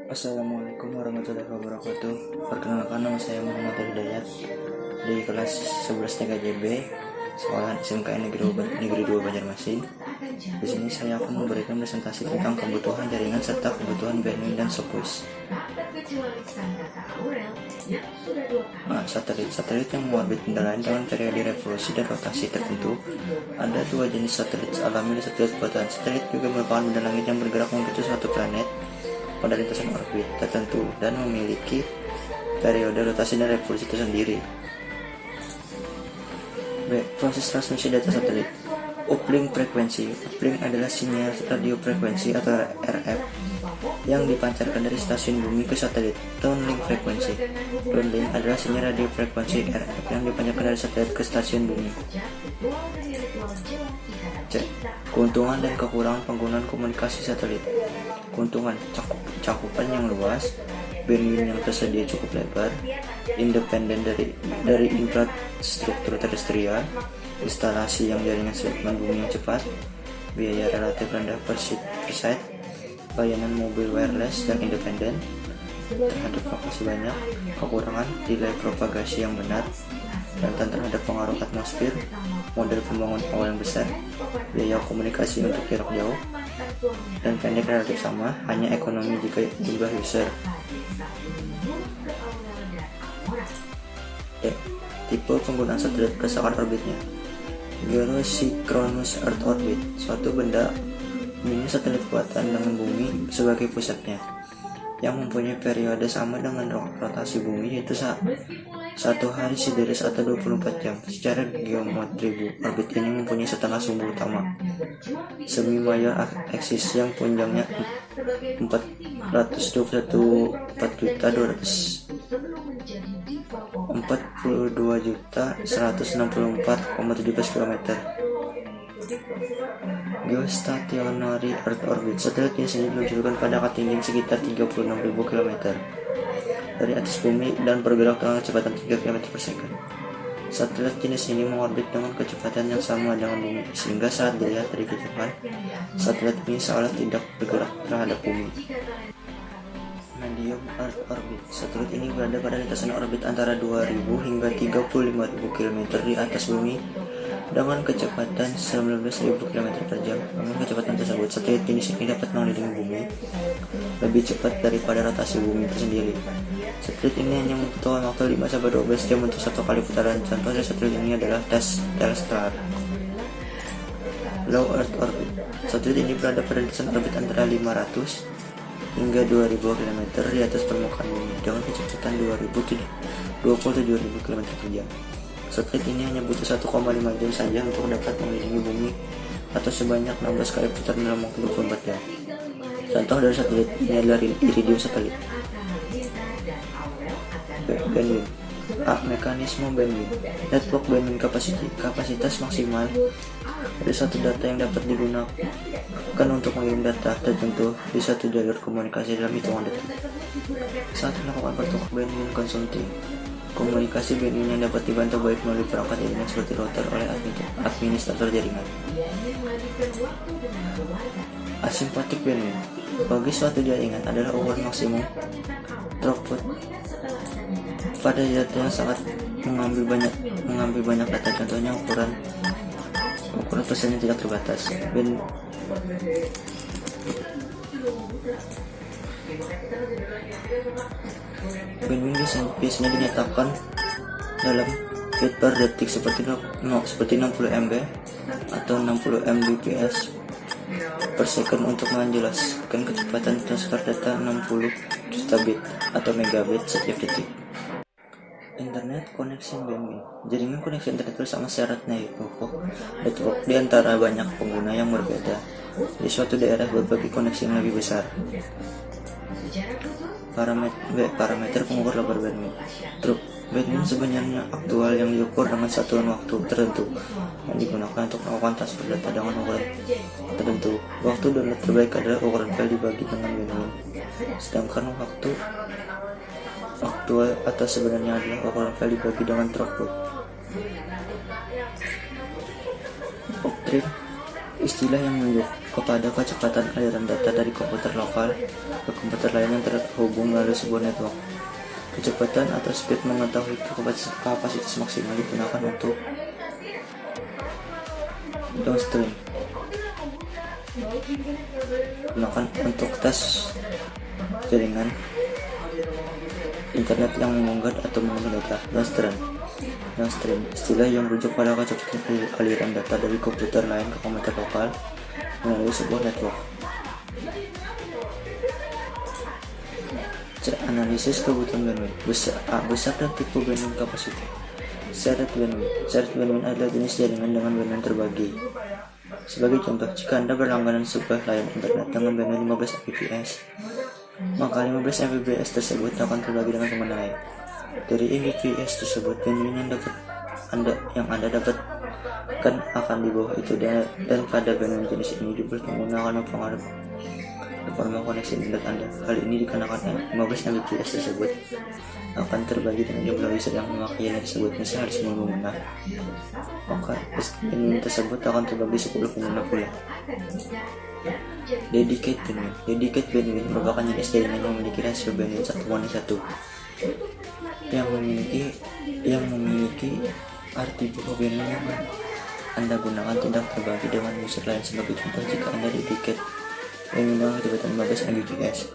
Assalamualaikum warahmatullahi wabarakatuh. Perkenalkan, nama saya Muhammad Hidayat di kelas 11 TKJB Sekolah SMKN Negeri 2 Banjarmasin. Di sini saya akan memberikan presentasi tentang kebutuhan jaringan serta kebutuhan bandwidth dan sopwith. Satelit yang mengorbit benda lain dengan periode revolusi dan rotasi tertentu. Ada dua jenis satelit alami dan satelit buatan. Satelit juga merupakan benda langit yang bergerak menuju suatu planet pada lintasan orbit tertentu dan memiliki periode rotasi dan revolusi tersendiri. B. Proses transmisi data satelit. Uplink frekuensi. Uplink adalah sinyal radio frekuensi atau RF yang dipancarkan dari stasiun bumi ke satelit. Downlink frekuensi. Downlink adalah sinyal radio frekuensi RF yang dipancarkan dari satelit ke stasiun bumi. C. Keuntungan dan kekurangan penggunaan komunikasi satelit. Keuntungan: cakupan yang luas, bandwidth yang tersedia cukup lebar, independen dari infrastruktur terestrial, instalasi yang jaringan segmen bumi yang cepat, biaya relatif rendah per site, layanan mobil wireless dan independen terhadap lokasi banyak. Kekurangan: delay propagasi yang benar, rentan terhadap pengaruh atmosfer, model pembangunan awal yang besar, biaya komunikasi untuk jarak jauh, dan pendek relatif sama, hanya ekonomi jika jumlah user. Tipe penggunaan satelit berdasarkan orbitnya. Geosynchronous Earth Orbit. Suatu benda punya satelit buatan dengan bumi sebagai pusatnya, yang mempunyai periode sama dengan rotasi bumi, yaitu satu hari sideris atau 24 jam. Secara geometri orbit ini mempunyai setengah sumbu utama semi mayor aksis yang panjangnya 422.164,17 km. Geostationary Earth Orbit. Satelit biasanya diluncurkan pada ketinggian sekitar 36.000 km dari atas bumi dan bergerak dengan kecepatan 3 km per second. Satelit jenis ini mengorbit dengan kecepatan yang sama dengan bumi, sehingga saat dilihat dari kejauhan, satelit ini seolah tidak bergerak terhadap bumi. Medium Earth Orbit. Satelit ini berada pada lintasan orbit antara 2.000 hingga 35.000 km di atas bumi dengan kecepatan 19.000 km per jam. Dengan kecepatan tersebut, satelit jenis ini dapat mengelilingi bumi lebih cepat daripada rotasi bumi itu sendiri. Satelit ini hanya membutuhkan waktu 5-12 jam untuk satu kali putaran. Contoh dari satelit ini adalah Telstar. Low Earth Orbit. Satelit ini berada pada lintasan orbit antara 500 hingga 2.000 km di atas permukaan bumi dengan kecepatan 27.000 km per jam. Satelit ini hanya butuh 1,5 jam saja untuk dapat mengelilingi bumi atau sebanyak 16 kali putaran dalam waktu 24 jam. Contoh dari satelit ini adalah Iridium satelit. Bandwidth. Mekanisme bandwidth. Network bandwidth kapasitas maksimal dari satu data yang dapat digunakan untuk mengirim data tertentu di satu jalur komunikasi dalam hitungan detik. Saat melakukan pertukaran bandwidth konsumtif, komunikasi bandwidth yang dapat dibantu baik melalui perangkat jaringan seperti router oleh administrator jaringan. Asymptotic bandwidth bagi suatu jaringan adalah ukuran maksimum throughput pada data yang sangat mengambil banyak data. Contohnya ukuran persen yang tidak terbatas. Bandwidth biasanya dinyatakan dalam bit per detik seperti 60 MB atau 60 Mbps per second untuk menjelaskan kecepatan transfer data 60 juta bit atau megabit setiap detik. Internet Connection Bandwidth. Jaringan koneksi internet bersama syarat network di antara banyak pengguna yang berbeda di suatu daerah berbagi koneksi yang lebih besar. Parameter pengukur lebar bandwidth. Bandwidth sebenarnya aktual yang diukur dengan satuan waktu tertentu yang digunakan untuk melakukan transfer data dengan ukuran tertentu. Waktu download terbaik adalah ukuran file dibagi dengan bandwidth, sedangkan waktu aktual atau sebenarnya adalah ukuran file dibagi dengan throughput. Octave istilah yang menunjuk kepada kecepatan aliran data dari komputer lokal ke komputer lain yang terhubung melalui sebuah network. Kecepatan atau speed mengetahui kapasitas maksimal digunakan untuk downstream, gunakan untuk tes jaringan internet yang mengunggah atau mengunggah data. Downstream istilah yang merujuk pada kecepatan aliran data dari komputer lain ke komputer lokal melalui sebuah network. Analisis kebutuhan bandwidth besar dan tipe bandwidth kapasitas. Shared bandwidth adalah jenis jaringan dengan bandwidth terbagi. Sebagai contoh, jika Anda berlangganan sebuah layanan internet dengan bandwidth 15 Mbps, maka 15 Mbps tersebut akan terbagi dengan pengguna lain. Dari Mbps tersebut, bandwidth yang Anda dapatkan akan di bawah itu, dan pada bandwidth jenis ini jumlah pengguna akan mempengaruhi performa koneksi internet Anda. Hal ini dikarenakan 15 Mbps tersebut akan terbagi dengan jumlah user yang memakai jaringan tersebut. Misalnya 10 pengguna, maka bandwidth tersebut akan terbagi 10 pengguna pula. Dedicated bandwidth merupakan jenis jaringan yang memiliki rasio bandwidth 1:1 yang memiliki arti bahwa bandwidth yang Anda gunakan tidak terbagi dengan user lain. Sebagai contoh, jika Anda dedicated bandwidth kecepatan 15 Mbps,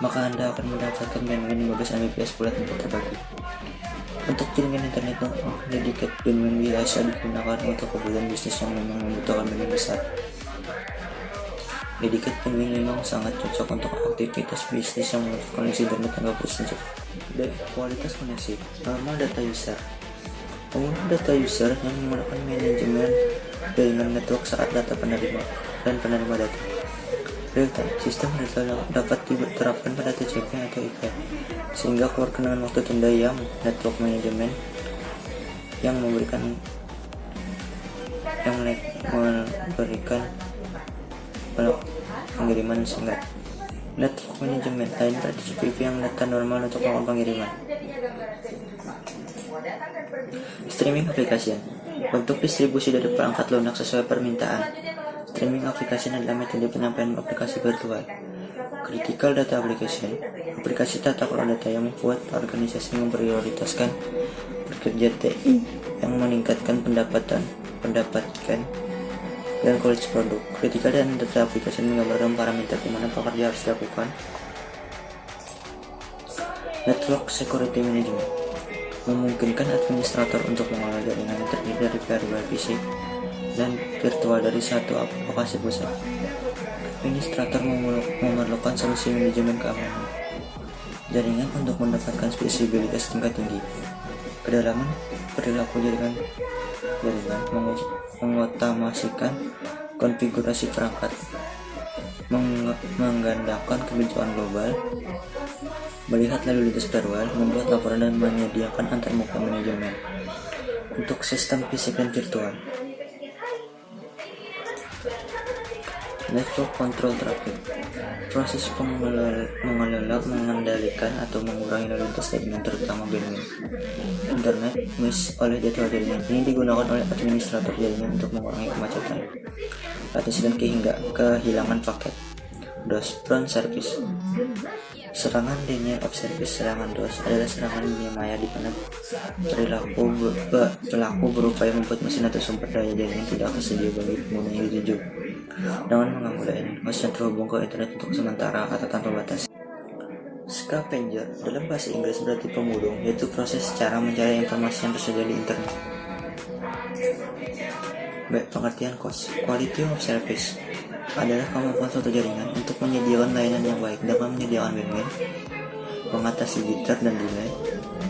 maka Anda akan mendapatkan bandwidth 15 Mbps pula tanpa terbagi. Untuk jaringan internet dedicated bandwidth biasa digunakan untuk kebutuhan bisnis yang memang membutuhkan bandwidth besar. Dedicated bandwidth memang sangat cocok untuk aktivitas bisnis yang membutuhkan koneksi internet tanpa putus. Kualitas koneksi. Normal data user. Pengguna data user yang menggunakan manajemen jaringan network saat data penerima dan penerima data. Real-time sistem data dapat diterapkan pada TCP atau IP, sehingga keluar dengan waktu tunda yang network manajemen yang memberikan pengiriman singkat. Network manajemen lain pada TCP yang data normal untuk melakukan pengiriman. Streaming application. Untuk distribusi dari perangkat lunak sesuai permintaan. Streaming application adalah metode penyampaian aplikasi virtual. Critical data application. Aplikasi tata kelola data yang membuat organisasi memprioritaskan pekerja TI yang meningkatkan pendapatan dan kualitas produk. Critical dan data application menggambarkan parameter di mana pekerja harus dilakukan. Network security management memungkinkan administrator untuk mengelola jaringan yang terdiri dari variabel fisik dan virtual dari satu aplikasi pusat. Administrator memerlukan solusi manajemen keamanan jaringan untuk mendapatkan visibilitas tingkat tinggi. Kedalaman perilaku jaringan mengotomasikan konfigurasi perangkat, menggandakan kebijakan global, melihat lalu lintas firewall, membuat laporan dan menyediakan antarmuka manajemen untuk sistem fisik dan virtual. Network control traffic. Proses mengendalikan atau mengurangi lalu lintas jaringan, terutama bandwidth internet oleh jadwal jaringan. Ini digunakan oleh administrator jaringan untuk mengurangi kemacetan, latensi, dan kehilangan paket. DOS Brown Service. Serangan denial of service. Serangan DOS adalah serangan dunia maya di mana pelaku berupaya membuat mesin atau sumber daya jaringan tidak tersedia bagi pengguna yang dituju dengan mengganggu layanan host yang terhubung ke internet untuk sementara atau tanpa batas. Scavenger dalam bahasa Inggris berarti pemulung, yaitu proses cara mencari informasi yang tersedia di internet. Baik, pengertian cost. Quality of service adalah kemampuan suatu jaringan untuk menyediakan layanan yang baik dengan menyediakan bandwidth, mengatasi jitter dan delay.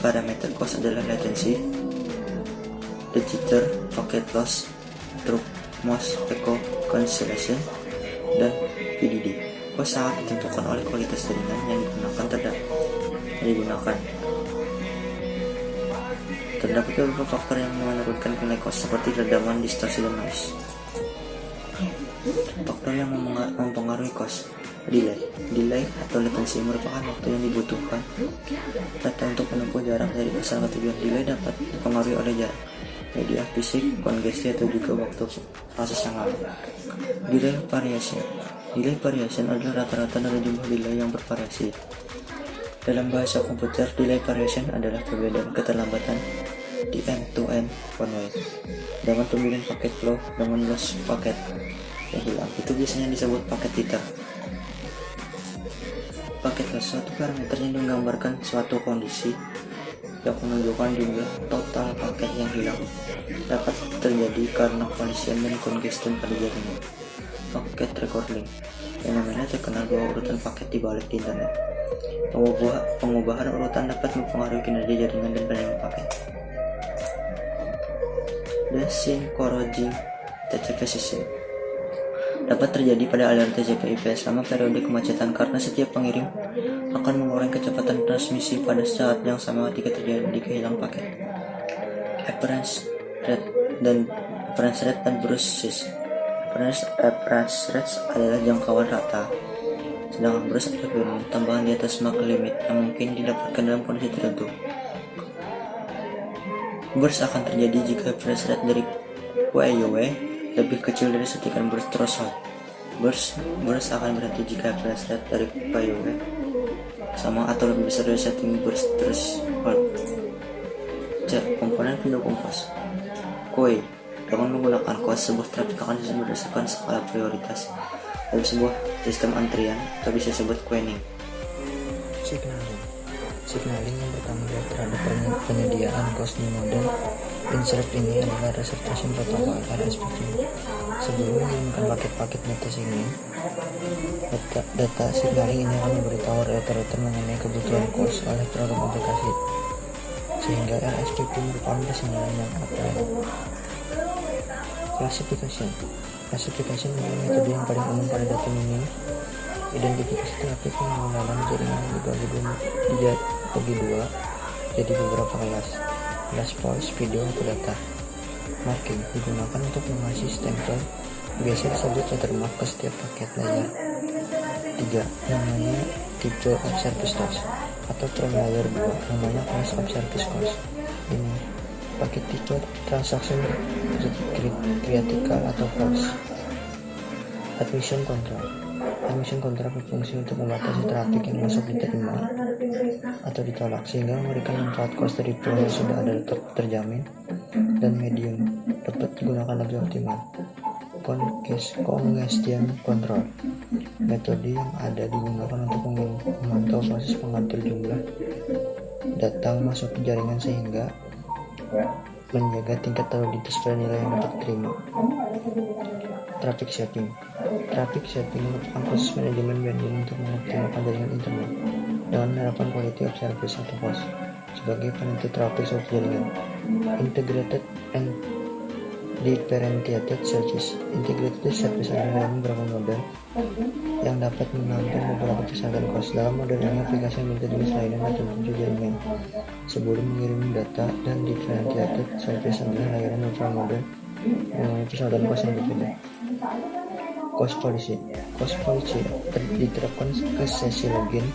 Parameter cost adalah latency, the jitter, packet loss, drop, most echo, cancellation, dan PDD. Cost sangat ditentukan oleh kualitas jaringan yang digunakan. Terdapat beberapa faktor yang menurunkan nilai cost seperti redaman, distorsi, dan noise. Faktor yang mempengaruhi cost. Delay atau latency merupakan waktu yang dibutuhkan data untuk menempuh jarak dari asal ke tujuan. Delay dapat dipengaruhi oleh jarak, media fisik, kongesti, atau juga waktu proses yang lama. Delay variation. Delay variation adalah rata-rata dari jumlah delay yang bervariasi. Dalam bahasa komputer, delay variation adalah perbedaan keterlambatan di end-to-end conway dengan pemilihan paket flow dengan loss paket yang hilang. Itu biasanya disebut paket jitter. Paket loss suatu parameter yang menggambarkan suatu kondisi yang menunjukkan jumlah total paket yang hilang. Dapat terjadi karena collision dan congestion pada jaringan. Paket recording fenomena terkenal bahwa urutan paket dibalik di internet. Pengubahan urutan dapat mempengaruhi kinerja jaringan dan penerima paket. Desynchronizing TCP system dapat terjadi pada aliran TCP/IP selama periode kemacetan karena setiap pengirim akan mengurangi kecepatan transmisi pada saat yang sama ketika terjadi kehilangan paket. Appearance rate dan burst size. Appearance rate adalah jangkauan rata, sedangkan burst adalah tambahan di atas mark limit yang mungkin didapatkan dalam kondisi tertentu. Burst akan terjadi jika appearance rate dari QAUW lebih kecil dari setikan burst threshold. Burst akan berhenti jika appearance rate dari QAUW sama atau lebih besar dari setting burst threshold. Komponen pendukung cost. QA dengan menggunakan cost, sebuah traffic akan disebut berdasarkan skala prioritas dalam sebuah sistem antrian atau bisa disebut queuing. Signaling yang bertanggung jawab terhadap penyediaan cost new model insert ini adalah reservation protocol (RSPP). Sebelum mengirimkan paket-paket data signaling ini akan memberitahu router mengenai kebutuhan cost oleh program aplikasi, sehingga RSPP merupakan persignalan yang apply. Classification adalah metode yang paling umum pada data mining. Identifikasi trafik yang menggunakan jaringan dibagi dua jadi beberapa kelas false, video, atau data. Marking digunakan untuk mengasih stempel, biasa disebut watermark ke setiap paket layer. 3. Namanya tipe of service cost atau from layer 2 namanya class of service cost. Ini paket tipe transaction critical atau false. Admission control berfungsi untuk membatasi trafik yang masuk diterima atau ditolak sehingga memberikan manfaat cost dari flow yang sudah ada terjamin, dan medium dapat digunakan lebih optimal. Congestion control metode yang ada digunakan untuk memantau proses pengatur jumlah data masuk ke jaringan sehingga menjaga tingkat lalu lintas pada nilai yang dapat diterima. Traffic shaping merupakan proses manajemen bandwidth untuk mengoptimalkan jaringan internet dengan menerapkan quality of service atau QoS sebagai penentu traffic suatu jaringan. Integrated and differentiated service. Integrated service adalah beberapa model yang dapat menampung beberapa persyaratan QoS. Dalam model ini, aplikasi memiliki jenis layanan atau tentu jaringan sebelum mengirim data, dan differentiated service adalah layanan beberapa model yang memiliki persyaratan QoS yang berbeda. Cost policy diterapkan ke sesi login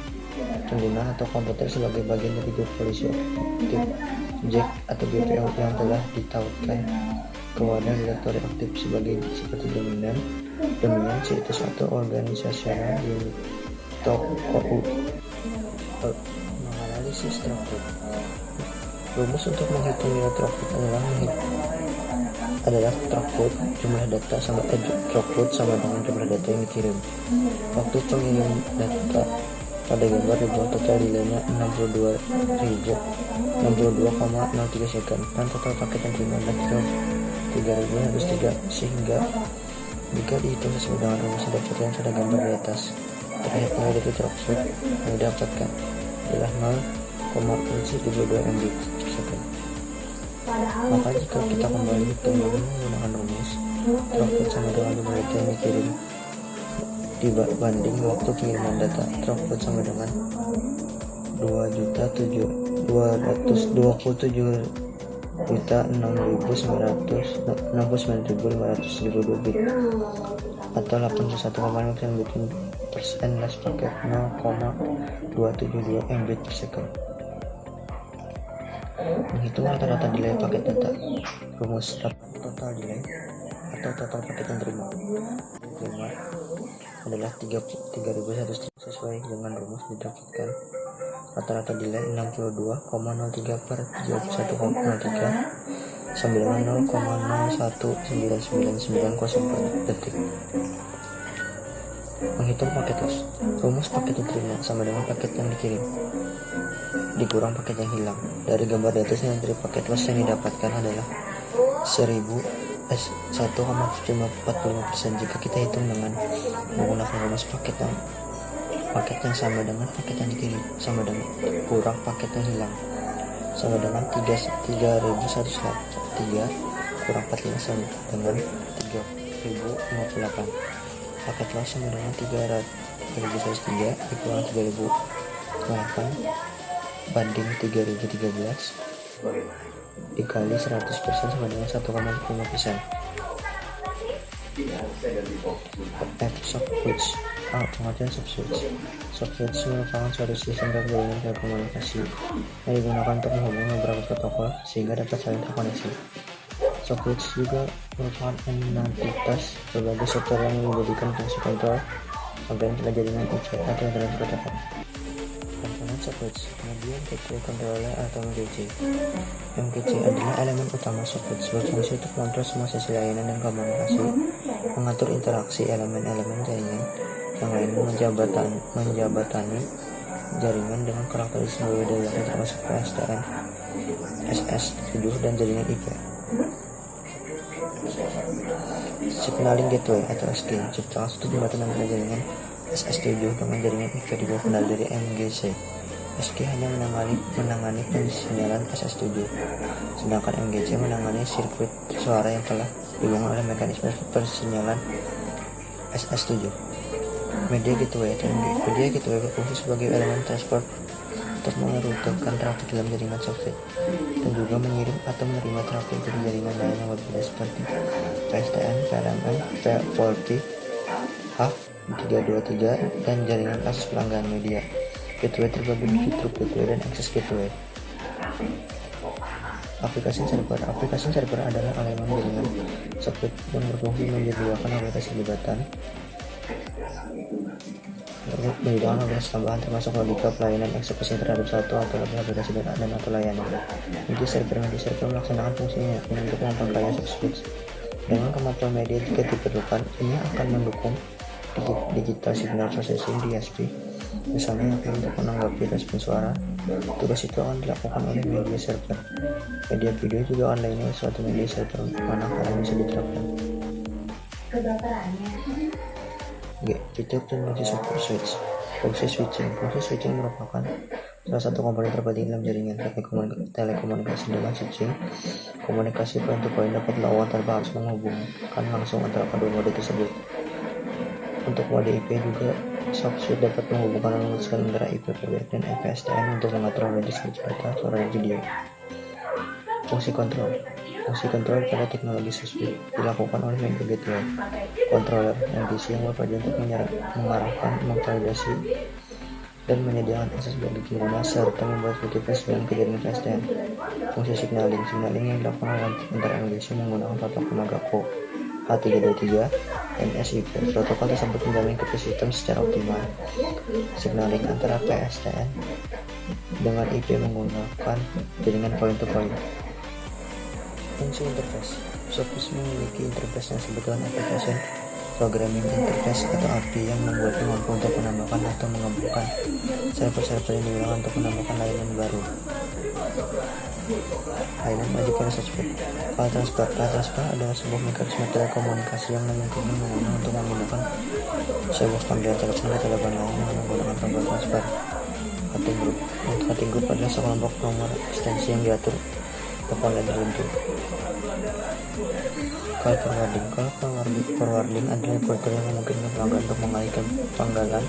pengguna atau komputer sebagai bagian dari grup polisi aktif Jack atau GPO yang telah ditautkan ke wadah direktori aktif seperti dominan situs atau organisasional unit TOU. Menganalisis throughput. Rumus untuk menghitung nilai throughput adalah throughput jumlah data throughput sama dengan jumlah data yang dikirim. Waktu pengirim data pada gambar dibuat total nilainya 62,03 second, dan total paket yang terima adalah 3.103, sehingga jika dihitung sesuai dengan rumus dapatkan pada gambar di atas, terakhir nilai dari throughput yang didapatkan adalah 0,72 MB per second. Maka jika kita kembali hitung menggunakan rumus throughput sama dengan jumlah data yang dikirim dibanding waktu pengiriman data, throughput sama dengan 2.669.572 bit atau 81,99% less paket 0,272 MB per second. Menghitung rata-rata delay paket data. Rumus total delay atau total paket yang terima adalah 3.100 sesuai dengan rumus didapatkan rata-rata delay 62,03 per 31,03 sama dengan 0,019990 detik. Menghitung paket loss. Rumus paket diterima sama dengan paket yang dikirim dikurang paket yang hilang. Dari gambar di atas, dari paket loss yang didapatkan adalah 1,45% jika kita hitung dengan menggunakan rumus paket yang sama dengan paket yang dikirim sama dengan kurang paket yang hilang sama dengan 3.103 kurang 45 sama dengan 3.058. Paket loss sama dengan 3.103 dikurang 3.008 banding 3.013 dikali 100% sama dengan 1,5%. Soft-switch. Pengertian soft-switch. Soft-switch merupakan suatu sistem jaringan telekomunikasi yang digunakan untuk menghubungi beberapa protokol sehingga dapat saling terkoneksi. Soft-switch juga merupakan entitas berbagai software yang menjadikan fungsi kontrol sampai jaringan IP atau internet protokol. Komponen soft-switch, kemudian gateway controller atau MGC. MGC adalah elemen utama soft-switch, berfungsi untuk mengontrol semua sesi layanan dan komunikasi, mengatur interaksi elemen-elemen jaringan yang lain, menjabatani jaringan dengan karakteristik berbeda yakni termasuk PSTN, SS7 dan jaringan IP. Signaling gateway atau SG merupakan suatu jembatan antara jaringan SS7 dengan jaringan IP di bawah kendali dari MGC. SG hanya menangani pensinyalan SS7, sedangkan MGC menangani sirkuit suara yang telah dibangun oleh mekanisme pensinyalan SS7. Media gateway berfungsi sebagai elemen transport untuk mengerutekan trafik dalam jaringan software dan juga mengirim atau menerima trafik dari jaringan lain yang berbeda seperti PSTN, PLMN, P40, H323 dan jaringan akses pelanggan media. Gateway terbagi menjadi True Gateway dan Access Gateway. Aplikasi server adalah elemen jaringan software yang berfungsi menyediakan aplikasi tambahan termasuk logika pelayanan eksekusi terhadap satu atau lebih aplikasi dan atau layanan. Media server melaksanakan fungsinya untuk memperkaya soft-switch dengan kemampuan media jika diperlukan. Ini akan mendukung digital signal processing DSP, misalnya untuk menanggapi respon suara. Tugas itu akan dilakukan oleh media server. Media video juga online suatu media server manakala bisa diterapkan. Fitur dan fungsi software switch. Fungsi switching merupakan salah satu komponen terpenting dalam jaringan telekomunikasi. Dengan switching, komunikasi point to point dapat dilakukan tanpa harus menghubungkan langsung antara kedua mode tersebut. Untuk mode IP juga, soft switch dapat menghubungkan langsung antara IP PBX dan IP STN untuk mengatur mode switch data, suara, dan video. Fungsi kontrol pada teknologi switch dilakukan oleh media gateway controller MGC yang bertujuan untuk mengarahkan, memvalidasi, dan menyediakan akses bagi pengguna serta membuat notifikasi ke jaringan PSTN. Fungsi signaling yang dilakukan antara MGC menggunakan protokol Nagaco H323 NSIP. Protokol tersebut menjamin kepada sistem secara optimal. Signaling antara PSTN dengan IP menggunakan jaringan point to point. Fungsi interface. Software memiliki interface yang disebut dengan application programming interface atau API yang membuatnya mampu untuk menambahkan atau menggabungkan server-server yang digunakan untuk menambahkan layanan baru. Layanan wajib pada software. File transfer adalah sebuah mekanisme telekomunikasi yang memungkinkan pengguna untuk menggunakan sebuah panggilan telepon ke telepon lain dengan menggunakan tombol transfer. Cutting group adalah sekelompok nomor ekstensi yang diatur telepon dan tertentu. Call forwarding adalah protokol yang memungkinkan pelanggan untuk mengalihkan panggilan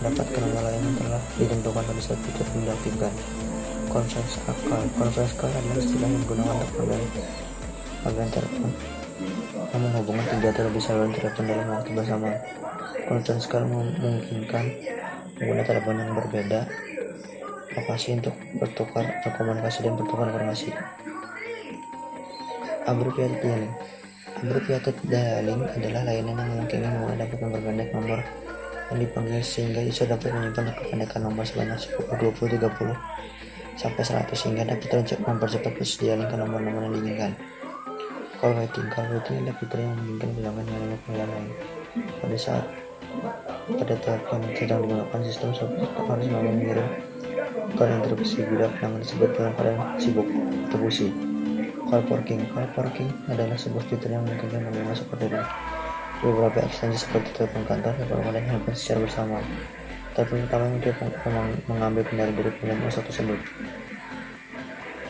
mendapatkan nomor lain yang telah ditentukan pada saat fitur diaktifkan. Conference call adalah istilah yang digunakan untuk panggilan telepon yang menghubungkan 3 atau lebih saluran telepon dalam waktu bersamaan. Conference call memungkinkan pengguna telepon yang berbeda lokasi untuk bertukar komunikasi dan bertukar informasi. Abbreviated dialing. Abbreviated dialing adalah layanan yang memungkinkan pengguna dapat memperpendek nomor yang dipanggil sehingga user dapat menyimpan kependekan nomor sebanyak 10, 20, 30 sampai 100 sehingga dapat mempercepat proses dialing ke nomor-nomor yang diinginkan. Call waiting adalah fitur yang memungkinkan pelanggan menerima panggilan lain. Pada telepon sedang digunakan, sistem harus mengirim kode interupsi bila pelanggan tersebut dalam keadaan sibuk atau busy. Call forking adalah sebuah fitur yang memungkinkan pelanggan masuk ke dalam beberapa ekstensi seperti telepon kantor, telepon dan handphone secara bersama. Telepon utama untuk mengambil kendali dari pilihan masuk tersebut.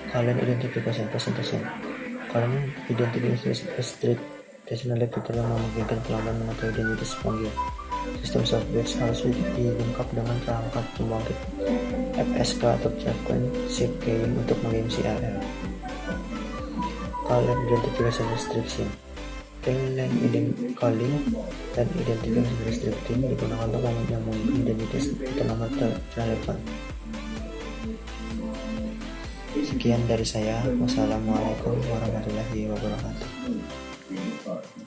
Kalian identification presentation. Kalian identification presentation adalah fitur yang memungkinkan pelanggan mengetahui identitas pengguna. Sistem software harus dilengkapi dengan perangkat pembangkit FSK atau Frequent Shift Keying untuk mengirim CRM. Calling Identification Restriction. Calling dan Identification Restriction digunakan untuk menyembunyikan identitas atau nomor telepon. Sekian dari saya. Wassalamualaikum warahmatullahi wabarakatuh.